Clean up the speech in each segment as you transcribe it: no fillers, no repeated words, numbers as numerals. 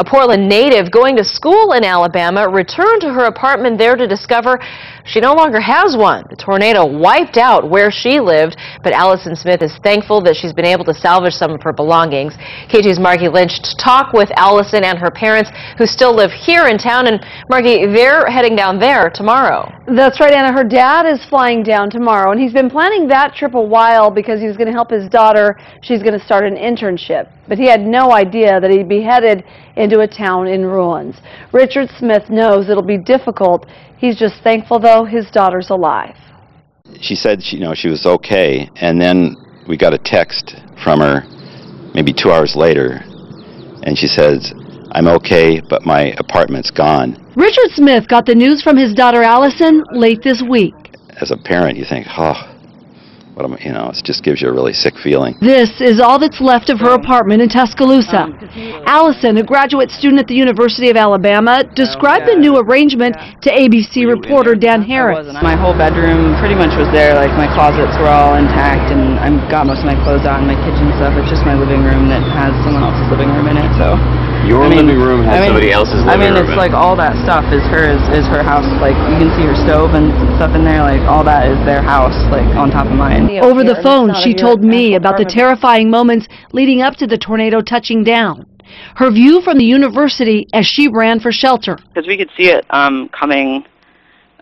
A Portland native going to school in Alabama returned to her apartment there to discover she no longer has one. The tornado wiped out where she lived, but Allison Smith is thankful that she's been able to salvage some of her belongings. KATU's Margie Lynch to talk with Allison and her parents who still live here in town. And Margie, they're heading down there tomorrow. That's right, Anna. Her dad is flying down tomorrow, and he's been planning that trip a while because he was going to help his daughter. She's going to start an internship, but he had no idea that he'd be headed into a town in ruins. Richard Smith knows it'll be difficult. He's just thankful, though, his daughter's alive. She said she was okay, and then we got a text from her maybe 2 hours later, and she says, "I'm okay, but my apartment's gone." Richard Smith got the news from his daughter Allison late this week. As a parent, you think, it just gives you a really sick feeling. This is all that's left of her apartment in Tuscaloosa. Allison, a graduate student at the University of Alabama, described the new arrangement to ABC reporter Dan Harris. My whole bedroom pretty much was there, like my closets were all intact, and I've got most of my clothes out and my kitchen stuff. It's just my living room that has someone else's living room in it, so. Your living room has somebody else's living room. It's like all that stuff is her house. Like you can see her stove and stuff in there. Like all that is their house, like on top of mine. Over the phone, she told me about the terrifying moments leading up to the tornado touching down. Her view from the university as she ran for shelter. Because we could see it coming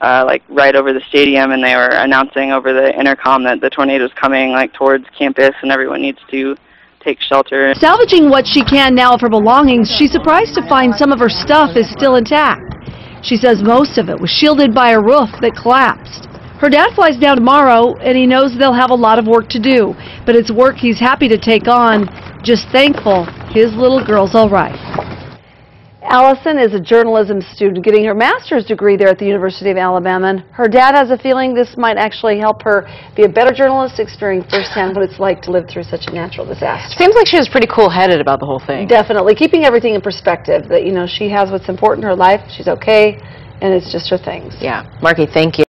like right over the stadium, and they were announcing over the intercom that the tornado's coming like towards campus and everyone needs to take shelter. Salvaging what she can now of her belongings, she's surprised to find some of her stuff is still intact. She says most of it was shielded by a roof that collapsed. Her dad flies down tomorrow, and he knows they'll have a lot of work to do, but it's work he's happy to take on, just thankful his little girl's all right. Allison is a journalism student getting her master's degree there at the University of Alabama, and her dad has a feeling this might actually help her be a better journalist, experiencing firsthand what it's like to live through such a natural disaster. Seems like she was pretty cool-headed about the whole thing. Definitely. Keeping everything in perspective, that, she has what's important in her life, she's okay, and it's just her things. Yeah. Margie, thank you.